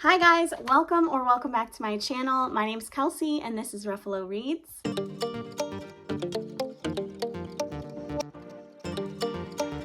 Hi guys, welcome back to my channel. My name's Kelsey and this is Ruffalo Reads.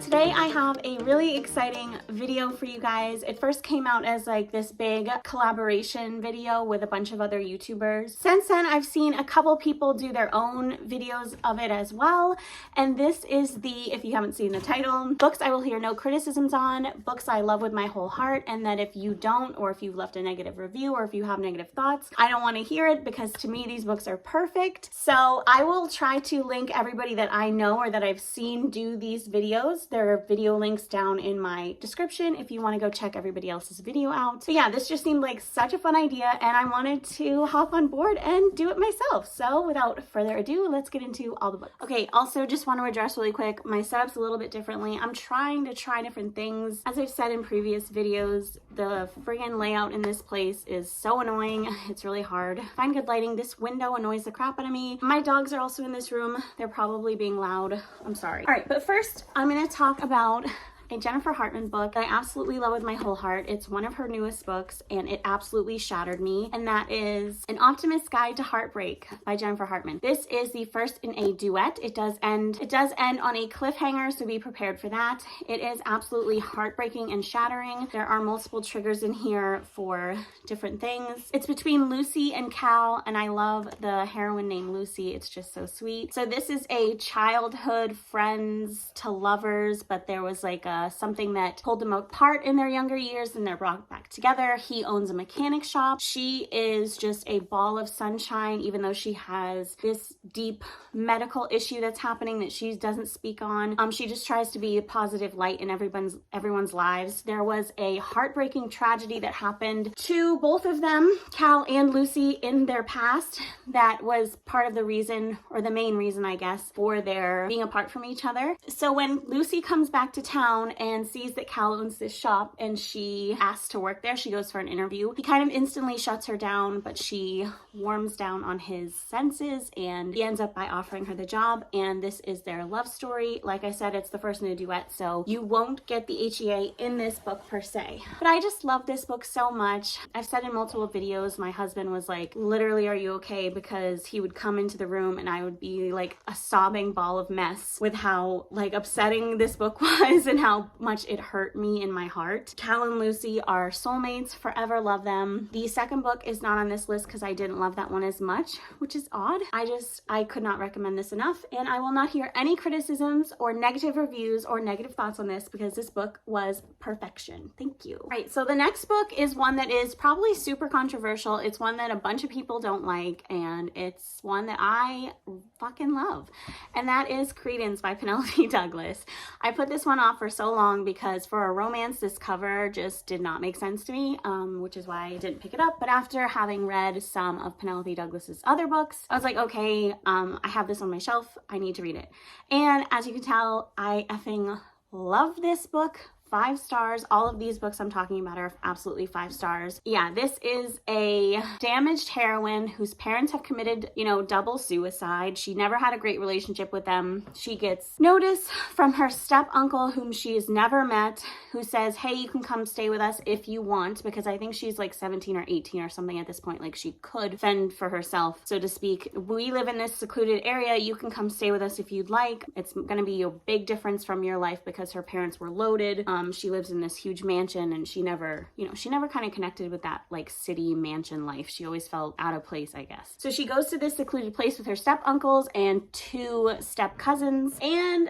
Today I have a really exciting video for you guys. It first came out as like this big collaboration video with a bunch of other YouTubers. Since then, I've seen a couple people do their own videos of it as well. And this is the, if you haven't seen the title, books I will hear no criticisms on, books I love with my whole heart, and that if you don't, or if you've left a negative review, or if you have negative thoughts, I don't want to hear it because to me these books are perfect. So I will try to link everybody that I know or that I've seen do these videos. There are video links down in my description if you want to go check everybody else's video out. So yeah, this just seemed like such a fun idea and I wanted to hop on board and do it myself. So without further ado, let's get into all the books. Okay, also just want to address really quick, my setup's a little bit differently. I'm trying to try different things. As I've said in previous videos, the friggin' layout in this place is so annoying. It's really hard. Find good lighting. This window annoys the crap out of me. My dogs are also in this room. They're probably being loud. I'm sorry. All right, but first I'm going to talk about a Jennifer Hartman book that I absolutely love with my whole heart. It's one of her newest books and it absolutely shattered me, and that is An Optimist's Guide to Heartbreak by Jennifer Hartman. This is the first in a duet. It does end on a cliffhanger, so be prepared for that. It is absolutely heartbreaking and shattering. There are multiple triggers in here for different things. It's between Lucy and Cal, and I love the heroine named Lucy. It's just so sweet. So this is a childhood friends to lovers, but there was like something that pulled them apart in their younger years and they're brought back together. He owns a mechanic shop. She is just a ball of sunshine, even though she has this deep medical issue that's happening that she doesn't speak on. She just tries to be a positive light in everyone's lives. There was a heartbreaking tragedy that happened to both of them, Cal and Lucy, in their past that was part of the reason, or the main reason, I guess, for their being apart from each other. So when Lucy comes back to town and sees that Cal owns this shop and she asks to work there, she goes for an interview. He kind of instantly shuts her down, but she warms down on his senses and he ends up by offering her the job, and this is their love story. Like I said, it's the first in a duet, so you won't get the HEA in this book per se. But I just love this book so much. I've said in multiple videos, my husband was like, literally, are you okay? Because he would come into the room and I would be like a sobbing ball of mess with how like upsetting this book was and how much it hurt me in my heart. Cal and Lucy are soulmates, forever love them. The second book is not on this list because I didn't love that one as much, which is odd. I could not recommend this enough, and I will not hear any criticisms or negative reviews or negative thoughts on this because this book was perfection. Thank you. All right, so the next book is one that is probably super controversial. It's one that a bunch of people don't like, and it's one that I fucking love, and that is Credence by Penelope Douglas. I put this one off for so long because for a romance, this cover just did not make sense to me, which is why I didn't pick it up. But after having read some of Penelope Douglas's other books, I was like, okay, I have this on my shelf. I need to read it. And as you can tell, I effing love this book. 5 stars. All of these books I'm talking about are absolutely 5 stars. Yeah, this is a damaged heroine whose parents have committed, double suicide. She never had a great relationship with them. She gets notice from her step uncle, whom she has never met, who says, hey, you can come stay with us if you want, because I think she's like 17 or 18 or something at this point. Like she could fend for herself, so to speak. We live in this secluded area. You can come stay with us if you'd like. It's going to be a big difference from your life because her parents were loaded. She lives in this huge mansion and she never kind of connected with that like city mansion life. She always felt out of place, I guess. So she goes to this secluded place with her step uncles and 2 step cousins and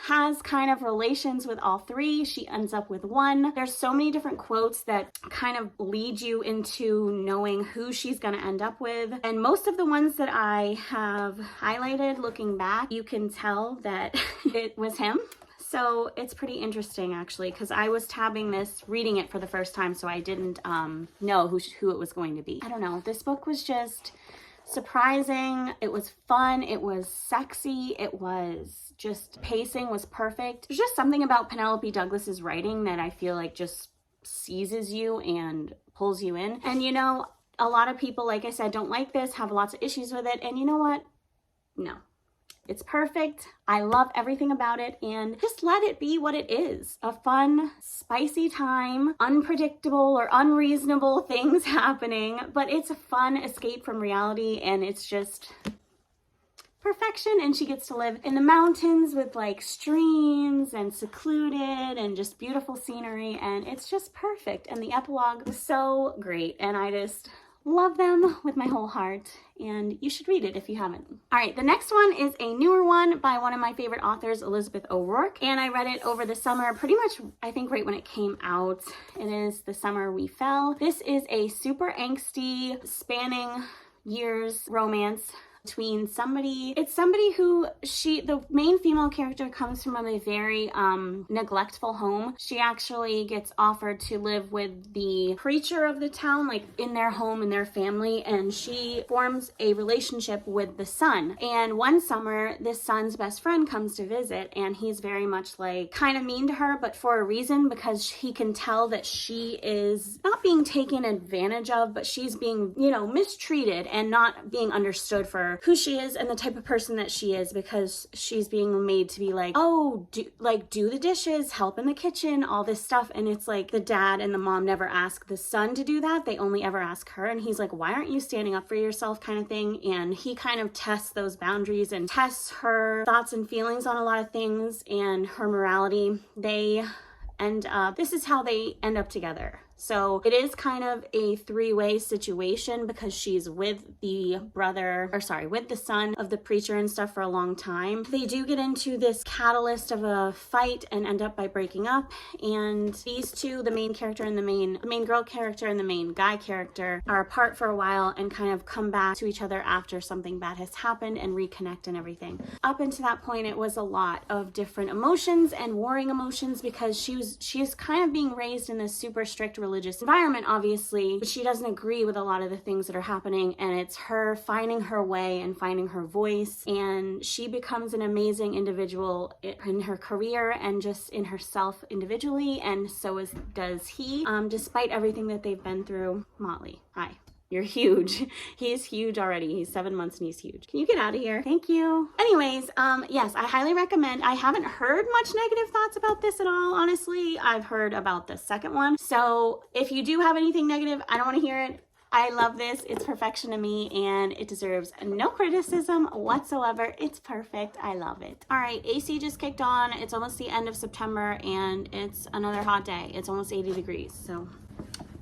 has kind of relations with all 3. She ends up with one. There's so many different quotes that kind of lead you into knowing who she's going to end up with. And most of the ones that I have highlighted looking back, you can tell that it was him. So it's pretty interesting actually, because I was tabbing this, reading it for the first time, so I didn't know who it was going to be. I don't know. This book was just surprising. It was fun. It was sexy. It was just, pacing was perfect. There's just something about Penelope Douglas's writing that I feel like just seizes you and pulls you in. And a lot of people, like I said, don't like this, have lots of issues with it. And you know what? No. It's perfect. I love everything about it, and just let it be what it is. A fun, spicy time, unpredictable or unreasonable things happening, but it's a fun escape from reality, and it's just perfection. And she gets to live in the mountains with like streams and secluded and just beautiful scenery, and it's just perfect. And the epilogue was so great, and I just love them with my whole heart, and you should read it if you haven't. All right, the next one is a newer one by one of my favorite authors, Elizabeth O'Rourke, and I read it over the summer, pretty much I think right when it came out. It is The Summer We Fell. This is a super angsty, spanning years romance between somebody who the main female character comes from a very neglectful home. She actually gets offered to live with the preacher of the town, like in their home, in their family, and she forms a relationship with the son. And one summer, this son's best friend comes to visit, and he's very much like kind of mean to her, but for a reason, because he can tell that she is not being taken advantage of, but she's being, you know, mistreated and not being understood for who she is and the type of person that she is, because she's being made to be like, oh, do the dishes, help in the kitchen, all this stuff. And it's like the dad and the mom never ask the son to do that. They only ever ask her. And he's like, why aren't you standing up for yourself, kind of thing. And he kind of tests those boundaries and tests her thoughts and feelings on a lot of things and her morality. This is how they end up together. So it is kind of a three-way situation, because she's with the son of the preacher and stuff for a long time. They do get into this catalyst of a fight and end up by breaking up. And these two, the main character and the main girl character and the main guy character, are apart for a while and kind of come back to each other after something bad has happened and reconnect and everything. Up until that point, it was a lot of different emotions and warring emotions, because she's kind of being raised in this super strict religious environment, obviously, but she doesn't agree with a lot of the things that are happening, and it's her finding her way and finding her voice, and she becomes an amazing individual in her career and just in herself individually, and so does he, despite everything that they've been through. Motley, hi. You're huge. He is huge already. He's 7 months and he's huge. Can you get out of here? Thank you. Anyways, yes, I highly recommend. I haven't heard much negative thoughts about this at all, honestly. I've heard about the second one. So if you do have anything negative, I don't want to hear it. I love this. It's perfection to me, and it deserves no criticism whatsoever. It's perfect. I love it. All right, AC just kicked on. It's almost the end of September, and it's another hot day. It's almost 80 degrees, so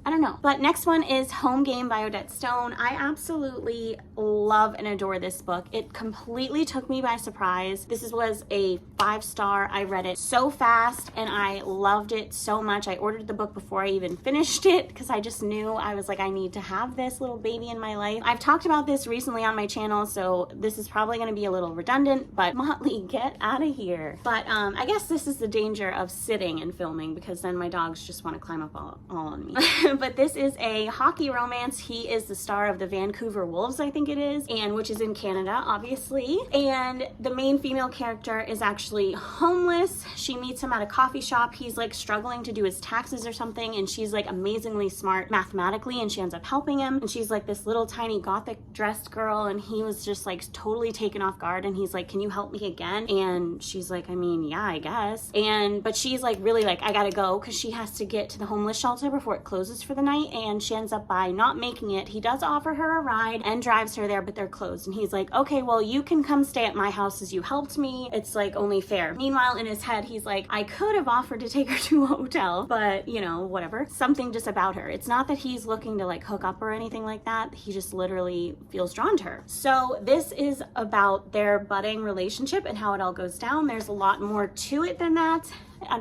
I don't know. But next one is Home Game by Odette Stone. I absolutely love and adore this book. It completely took me by surprise. This was a 5-star. I read it so fast and I loved it so much. I ordered the book before I even finished it, because I just knew, I was like, I need to have this little baby in my life. I've talked about this recently on my channel, so this is probably going to be a little redundant, but Motley, get out of here. But I guess this is the danger of sitting and filming, because then my dogs just want to climb up all on me. But this is a hockey romance. He is the star of the Vancouver Wolves, I think it is, and which is in Canada, obviously. And the main female character is actually homeless. She meets him at a coffee shop. He's like struggling to do his taxes or something, and she's like amazingly smart mathematically, and she ends up helping him. And she's like this little tiny gothic dressed girl, and he was just like totally taken off guard, and he's like, can you help me again? And she's like, I mean, yeah, I guess. But she's like really like, I gotta go, because she has to get to the homeless shelter before it closes for the night, and she ends up by not making it. He does offer her a ride and drives her there, but they're closed, and he's like, okay, well, you can come stay at my house as you helped me. It's like only fair. Meanwhile, in his head, he's like, I could have offered to take her to a hotel, but you know, whatever. Something just about her. It's not that he's looking to like hook up or anything like that. He just literally feels drawn to her. So this is about their budding relationship and how it all goes down. There's a lot more to it than that,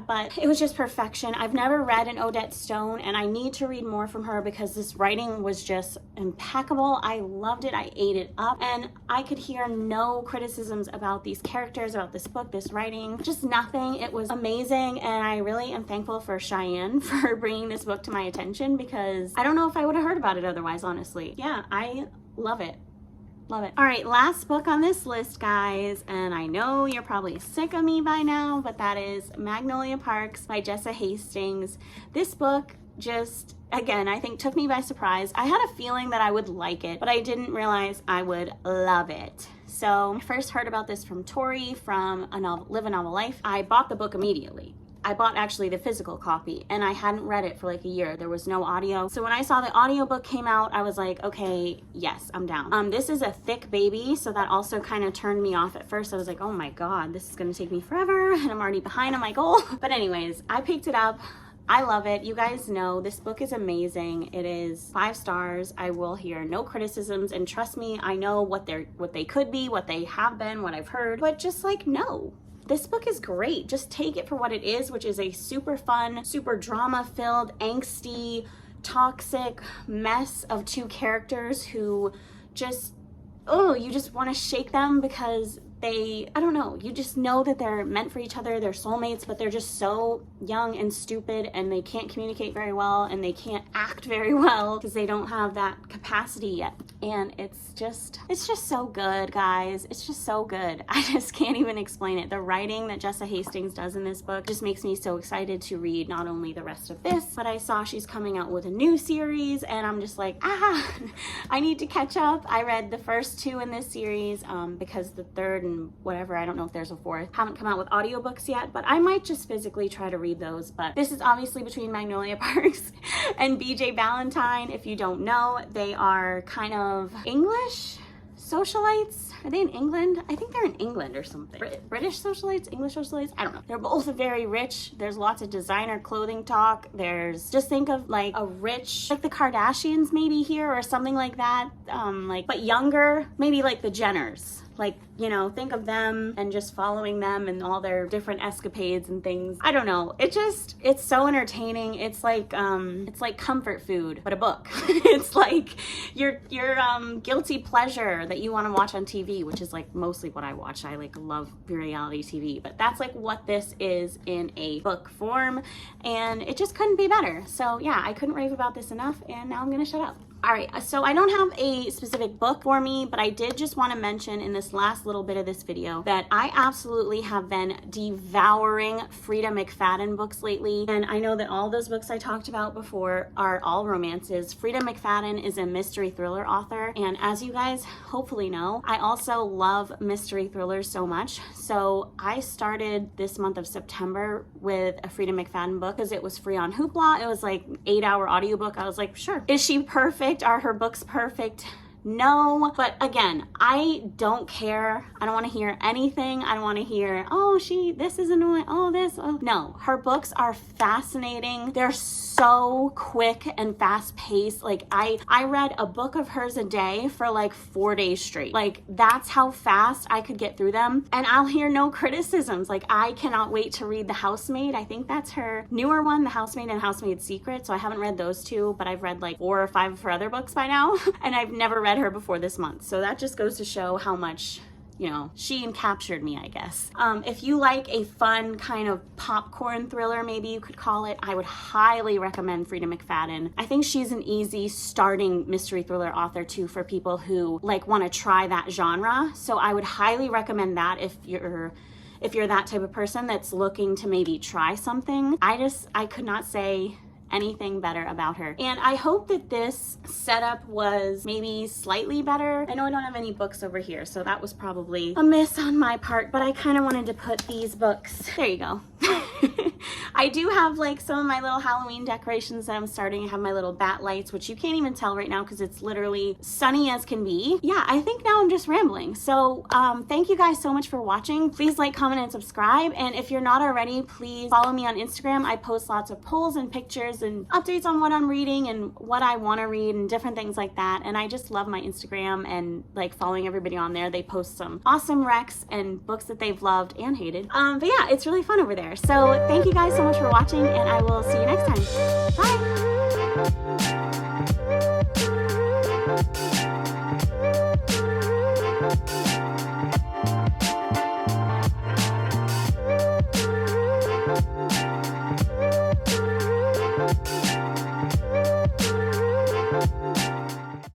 but it was just perfection. I've never read an Odette Stone, and I need to read more from her, because this writing was just impeccable. I loved it. I ate it up, and I could hear no criticisms about these characters, about this book, this writing, just nothing. It was amazing, and I really am thankful for Cheyenne for bringing this book to my attention, because I don't know if I would have heard about it otherwise, honestly. Yeah, I love it. Love it. All right, last book on this list, guys, and I know you're probably sick of me by now, but that is Magnolia Parks by Jessa Hastings. This book just, again, I think took me by surprise. I had a feeling that I would like it, but I didn't realize I would love it. So I first heard about this from Tori from Live a Novel Life. I bought the book immediately. I bought actually the physical copy, and I hadn't read it for like a year. There was no audio. So when I saw the audiobook came out, I was like, okay, yes, I'm down. This is a thick baby, so that also kind of turned me off at first. I was like, oh my God, this is gonna take me forever, and I'm already behind on my goal. But anyways, I picked it up. I love it. You guys know this book is amazing. It is 5 stars. I will hear no criticisms, and trust me, I know what they could be, what they have been, what I've heard, but just like, no. This book is great. Just take it for what it is, which is a super fun, super drama-filled, angsty, toxic mess of 2 characters who just, oh, you just want to shake them because I don't know, you just know that they're meant for each other, they're soulmates, but they're just so young and stupid, and they can't communicate very well, and they can't act very well because they don't have that capacity yet. And it's just so good, guys. It's just so good. I just can't even explain it. The writing that Jessa Hastings does in this book just makes me so excited to read not only the rest of this, but I saw she's coming out with a new series, and I'm just like, I need to catch up. I read the first 2 in this series because the third and whatever, I don't know if there's a 4th, haven't come out with audiobooks yet, but I might just physically try to read those. But this is obviously between Magnolia Parks and BJ Valentine. If you don't know, they are kind of English socialites. Are they in England? I think they're in England or something. British socialites? English socialites? I don't know. They're both very rich. There's lots of designer clothing talk. Just think of like a rich, like the Kardashians maybe here or something like that. But younger, maybe like the Jenners. Like, you know, think of them and just following them and all their different escapades and things. I don't know. It's so entertaining. It's like comfort food, but a book. It's like your guilty pleasure that you want to watch on TV, which is like mostly what I watch. I like love reality TV, but that's like what this is in a book form, and it just couldn't be better. So yeah, I couldn't rave about this enough, and now I'm gonna shut up. All right, so I don't have a specific book for me, but I did just want to mention in this last little bit of this video that I absolutely have been devouring Frida McFadden books lately. And I know that all those books I talked about before are all romances. Frida McFadden is a mystery thriller author. And as you guys hopefully know, I also love mystery thrillers so much. So I started this month of September with a Frida McFadden book because it was free on Hoopla. It was like 8-hour audiobook. I was like, sure. Is she perfect? Are her books perfect? No, but again, I don't care. I don't want to hear anything. I don't want to hear, oh, this is annoying. Oh, this. Oh. No, her books are fascinating. They're so quick and fast paced. Like I read a book of hers a day for like 4 days straight. Like that's how fast I could get through them. And I'll hear no criticisms. Like I cannot wait to read The Housemaid. I think that's her newer one, The Housemaid and Housemaid's Secret. So I haven't read those 2, but I've read like 4 or 5 of her other books by now. And I've never read her before this month. So that just goes to show how much, you know, she captured me, I guess. If you like a fun kind of popcorn thriller, maybe you could call it, I would highly recommend Frida McFadden. I think she's an easy starting mystery thriller author too for people who like want to try that genre. So I would highly recommend that if you're that type of person that's looking to maybe try something. I could not say anything better about her. And I hope that this setup was maybe slightly better. I know I don't have any books over here, so that was probably a miss on my part, but I kind of wanted to put these books. There you go. I do have like some of my little Halloween decorations that I'm starting. I have my little bat lights, which you can't even tell right now because it's literally sunny as can be. Yeah, I think now I'm just rambling. So thank you guys so much for watching. Please like, comment, and subscribe. And if you're not already, please follow me on Instagram. I post lots of polls and pictures and updates on what I'm reading and what I want to read and different things like that. And I just love my Instagram and like following everybody on there. They post some awesome recs and books that they've loved and hated. But yeah, it's really fun over there. So thank you guys so much for watching, and I will see you next time. Bye!